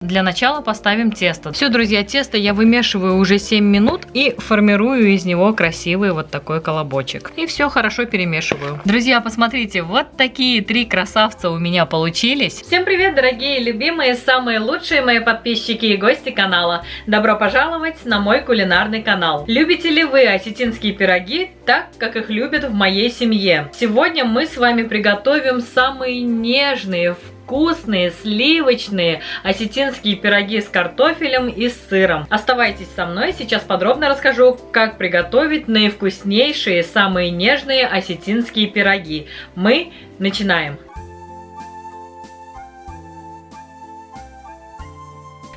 Для начала поставим тесто. Все, друзья, тесто я вымешиваю уже 7 минут и формирую из него красивый вот такой колобочек. И все хорошо перемешиваю. Друзья, посмотрите, вот такие 3 красавца у меня получились. Всем привет, дорогие, любимые, самые лучшие мои подписчики и гости канала. Добро пожаловать на мой кулинарный канал. Любите ли вы осетинские пироги так, как их любят в моей семье? Сегодня мы с вами приготовим самые нежные, вкусные, сливочные осетинские пироги с картофелем и с сыром. Оставайтесь со мной, сейчас подробно расскажу, как приготовить наивкуснейшие, самые нежные осетинские пироги. Мы начинаем!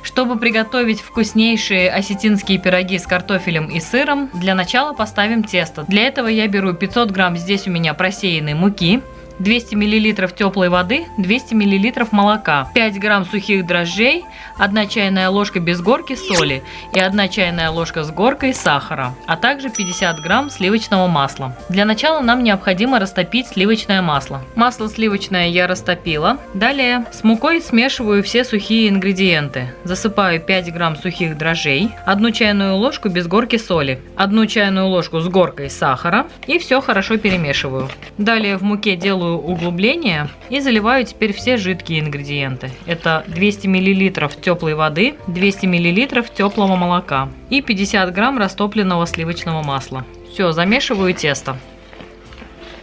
Чтобы приготовить вкуснейшие осетинские пироги с картофелем и сыром, для начала поставим тесто. Для этого я беру 500 грамм, здесь у меня просеянной муки, 200 мл теплой воды, 200 мл молока, 5 грамм сухих дрожжей, 1 чайная ложка без горки соли и 1 чайная ложка с горкой сахара, а также 50 грамм сливочного масла. Для начала нам необходимо растопить сливочное масло. Масло сливочное я растопила. Далее с мукой смешиваю все сухие ингредиенты. Засыпаю 5 грамм сухих дрожжей, 1 чайную ложку без горки соли, 1 чайную ложку с горкой сахара и все хорошо перемешиваю. Далее в муке делаю углубление и заливаю теперь все жидкие ингредиенты. Это 200 мл теплой воды, 200 мл теплого молока и 50 грамм растопленного сливочного масла. Все, замешиваю тесто.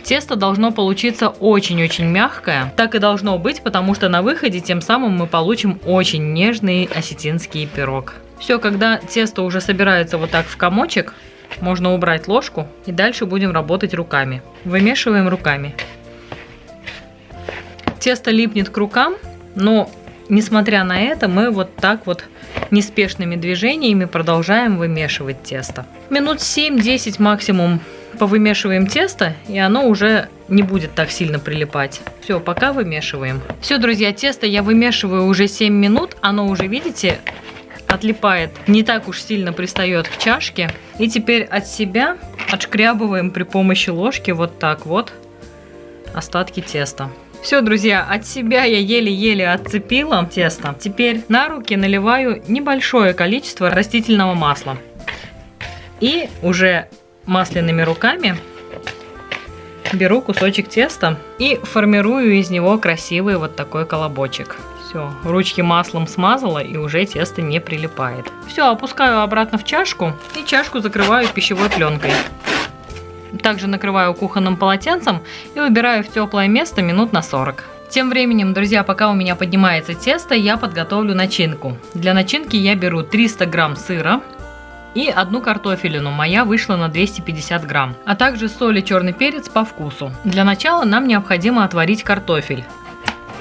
Тесто должно получиться очень-очень мягкое. Так и должно быть, потому что на выходе тем самым мы получим очень нежный осетинский пирог. Все, когда тесто уже собирается вот так в комочек, можно убрать ложку и дальше будем работать руками. Вымешиваем руками. Тесто липнет к рукам, но несмотря на это мы вот так вот неспешными движениями продолжаем вымешивать тесто. Минут 7-10 максимум повымешиваем тесто, и оно уже не будет так сильно прилипать. Все, пока вымешиваем. Все, друзья, тесто я вымешиваю уже 7 минут, оно уже, видите, отлипает, не так уж сильно пристает к чашке. И теперь от себя отшкрябываем при помощи ложки вот так вот остатки теста. Все, друзья, от себя я еле-еле отцепила тесто. Теперь на руки наливаю небольшое количество растительного масла. И уже масляными руками беру кусочек теста и формирую из него красивый вот такой колобочек. Все, ручки маслом смазала и уже тесто не прилипает. Все, опускаю обратно в чашку и чашку закрываю пищевой пленкой. Также накрываю кухонным полотенцем и убираю в теплое место минут на 40. Тем временем, друзья, пока у меня поднимается тесто, я подготовлю начинку. Для начинки я беру 300 грамм сыра и 1 картофелину, моя вышла на 250 грамм, а также соль и черный перец по вкусу. Для начала нам необходимо отварить картофель.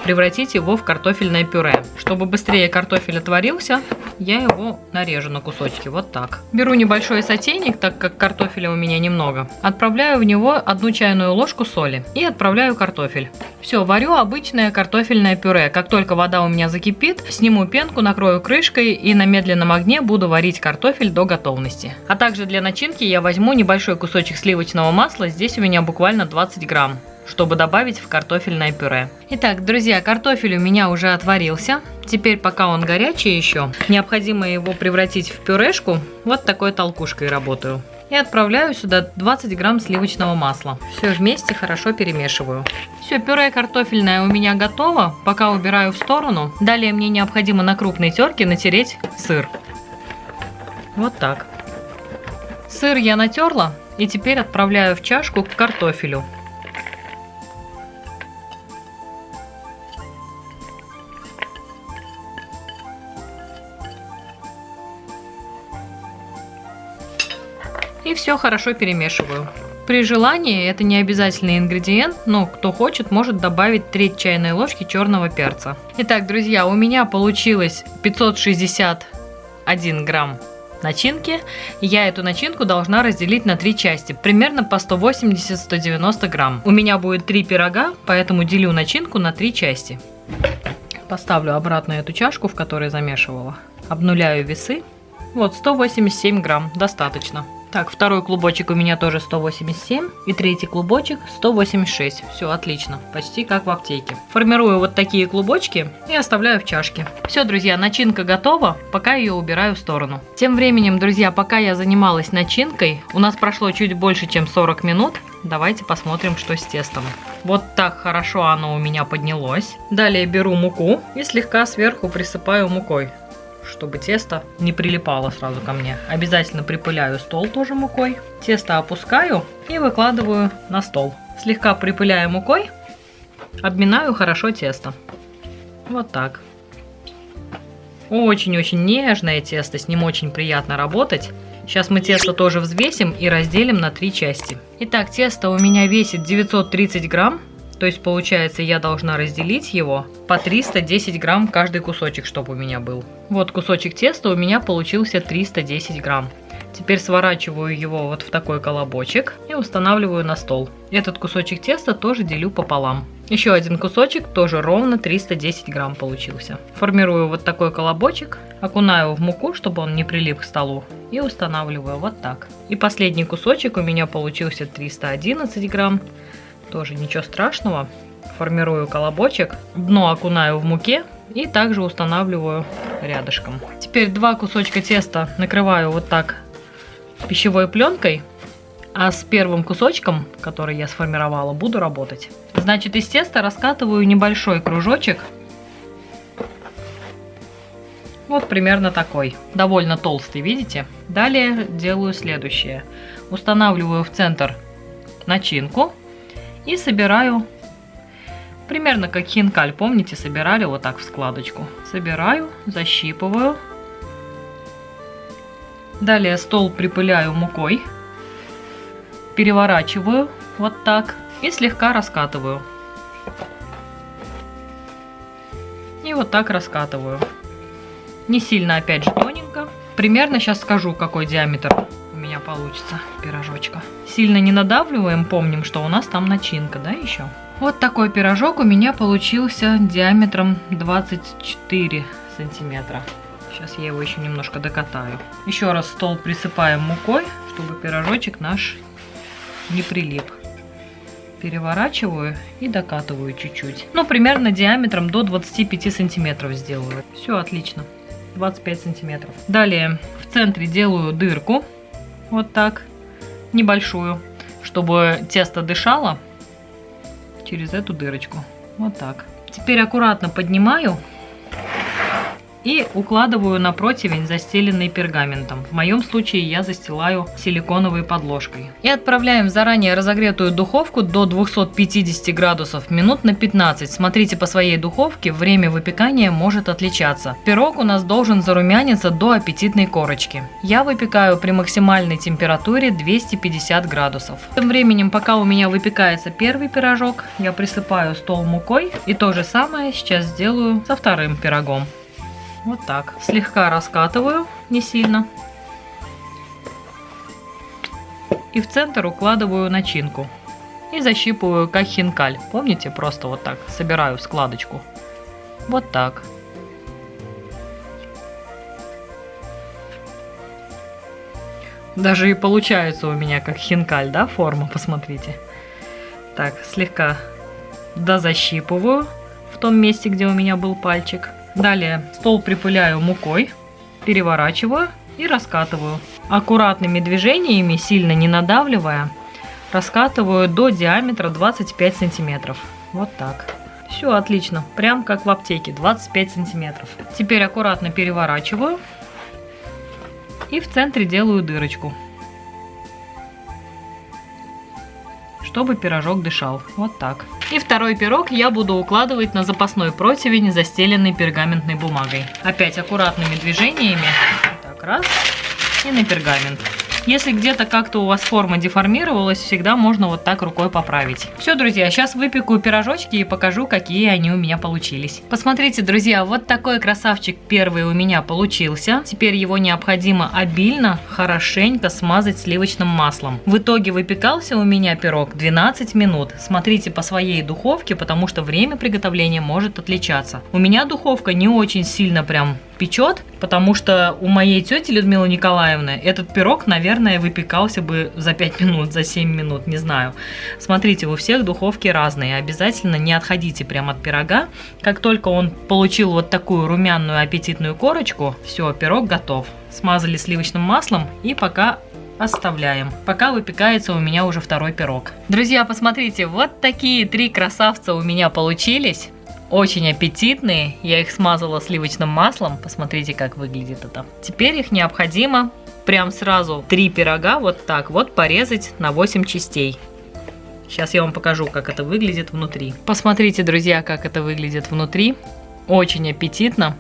Превратить его в картофельное пюре. Чтобы быстрее картофель отварился, я его нарежу на кусочки, вот так. Беру небольшой сотейник, так как картофеля у меня немного. Отправляю в него 1 чайную ложку соли и отправляю картофель. Все, варю обычное картофельное пюре. Как только вода у меня закипит, сниму пенку, накрою крышкой и на медленном огне буду варить картофель до готовности. А также для начинки я возьму небольшой кусочек сливочного масла, здесь у меня буквально 20 грамм. Чтобы добавить в картофельное пюре. Итак, друзья, картофель у меня уже отварился. Теперь, пока он горячий еще, необходимо его превратить в пюрешку. Вот такой толкушкой работаю. И отправляю сюда 20 грамм сливочного масла. Все вместе хорошо перемешиваю. Все, пюре картофельное у меня готово. Пока убираю в сторону. Далее мне необходимо на крупной терке натереть сыр. Вот так. Сыр я натерла и теперь отправляю в чашку к картофелю. И все хорошо перемешиваю. При желании, это не обязательный ингредиент, но кто хочет, может добавить треть чайной ложки черного перца. Итак, друзья, у меня получилось 561 грамм начинки. Я эту начинку должна разделить на 3 части, примерно по 180-190 грамм. У меня будет 3 пирога, поэтому делю начинку на 3 части. Поставлю обратно эту чашку, в которой замешивала. Обнуляю весы. Вот, 187 грамм, достаточно. Так, второй клубочек у меня тоже 187. И третий клубочек 186. Все, отлично. Почти как в аптеке. Формирую вот такие клубочки и оставляю в чашке. Все, друзья, начинка готова. Пока ее убираю в сторону. Тем временем, друзья, пока я занималась начинкой, у нас прошло чуть больше, чем 40 минут. Давайте посмотрим, что с тестом. Вот так хорошо оно у меня поднялось. Далее беру муку и слегка сверху присыпаю мукой, чтобы тесто не прилипало сразу ко мне. Обязательно припыляю стол тоже мукой. Тесто опускаю и выкладываю на стол. Слегка припыляю мукой, обминаю хорошо тесто. Вот так. Очень-очень нежное тесто, с ним очень приятно работать. Сейчас мы тесто тоже взвесим и разделим на 3 части. Итак, тесто у меня весит 930 грамм. То есть, получается, я должна разделить его по 310 грамм каждый кусочек, чтобы у меня был. Вот кусочек теста у меня получился 310 грамм. Теперь сворачиваю его вот в такой колобочек и устанавливаю на стол. Этот кусочек теста тоже делю пополам. Еще один кусочек, тоже ровно 310 грамм получился. Формирую вот такой колобочек, окунаю в муку, чтобы он не прилип к столу, и устанавливаю вот так. И последний кусочек у меня получился 311 грамм. Тоже ничего страшного. Формирую колобочек, дно окунаю в муке и также устанавливаю рядышком. Теперь 2 кусочка теста накрываю вот так пищевой пленкой, а с первым кусочком, который я сформировала, буду работать. Значит, из теста раскатываю небольшой кружочек. Вот примерно такой. Довольно толстый, видите? Далее делаю следующее. Устанавливаю в центр начинку. И собираю, примерно как хинкаль, помните, собирали вот так в складочку. Собираю, защипываю. Далее стол припыляю мукой. Переворачиваю вот так и слегка раскатываю. И вот так раскатываю. Не сильно, опять же, тоненько. Примерно сейчас скажу, какой диаметр у меня получится пирожочка. Сильно не надавливаем, помним, что у нас там начинка, да, еще. Вот такой пирожок у меня получился диаметром 24 сантиметра. Сейчас я его еще немножко докатаю. Еще раз стол присыпаем мукой, чтобы пирожочек наш не прилип. Переворачиваю и докатываю чуть-чуть. Ну, примерно диаметром до 25 сантиметров сделаю. Все отлично. 25 сантиметров. Далее в центре делаю дырку. Вот так. Небольшую. Чтобы тесто дышало через эту дырочку. Вот так. Теперь аккуратно поднимаю и укладываю на противень, застеленный пергаментом. В моем случае я застилаю силиконовой подложкой. И отправляем в заранее разогретую духовку до 250 градусов минут на 15. Смотрите по своей духовке, время выпекания может отличаться. Пирог у нас должен зарумяниться до аппетитной корочки. Я выпекаю при максимальной температуре 250 градусов. Тем временем, пока у меня выпекается первый пирожок, я присыпаю стол мукой. И то же самое сейчас сделаю со вторым пирогом. Вот так. Слегка раскатываю, не сильно. И в центр укладываю начинку. И защипываю как хинкаль. Помните? Просто вот так собираю в складочку. Вот так. Даже и получается у меня как хинкаль, да, форма? Посмотрите. Так, слегка дозащипываю в том месте, где у меня был пальчик. Далее стол припыляю мукой, переворачиваю и раскатываю. Аккуратными движениями, сильно не надавливая, раскатываю до диаметра 25 сантиметров. Вот так. Все отлично, прям как в аптеке, 25 сантиметров. Теперь аккуратно переворачиваю и в центре делаю дырочку, чтобы пирожок дышал. Вот так. И второй пирог я буду укладывать на запасной противень, застеленный пергаментной бумагой. Опять аккуратными движениями. Так, раз. И на пергамент. Если где-то как-то у вас форма деформировалась, всегда можно вот так рукой поправить. Все, друзья, сейчас выпеку пирожочки и покажу, какие они у меня получились. Посмотрите, друзья, вот такой красавчик первый у меня получился. Теперь его необходимо обильно, хорошенько смазать сливочным маслом. В итоге выпекался у меня пирог 12 минут. Смотрите по своей духовке, потому что время приготовления может отличаться. У меня духовка не очень сильно прям печет, потому что у моей тети Людмилы Николаевны этот пирог, наверное, выпекался бы за 5 минут, за 7 минут, не знаю. Смотрите, у всех духовки разные, обязательно не отходите прямо от пирога. Как только он получил вот такую румяную аппетитную корочку, все, пирог готов. Смазали сливочным маслом и пока оставляем. Пока выпекается у меня уже второй пирог. Друзья, посмотрите, вот такие 3 красавца у меня получились. Очень аппетитные. Я их смазала сливочным маслом. Посмотрите, как выглядит это. Теперь их необходимо прям сразу 3 пирога вот так вот порезать на 8 частей. Сейчас я вам покажу, как это выглядит внутри. Посмотрите, друзья, как это выглядит внутри. Очень аппетитно.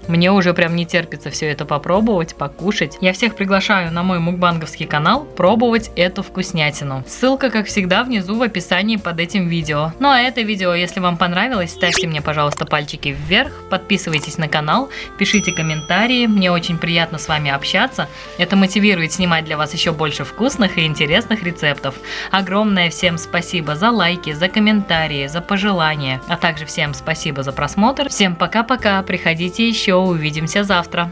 Мне уже прям не терпится все это попробовать, покушать. Я всех приглашаю на мой мукбанговский канал пробовать эту вкуснятину. Ссылка, как всегда, внизу в описании под этим видео. Ну а это видео, если вам понравилось, ставьте мне, пожалуйста, пальчики вверх, подписывайтесь на канал, пишите комментарии. Мне очень приятно с вами общаться. Это мотивирует снимать для вас еще больше вкусных и интересных рецептов. Огромное всем спасибо за лайки, за комментарии, за пожелания. А также всем спасибо за просмотр. Всем пока-пока, приходите еще. Увидимся завтра.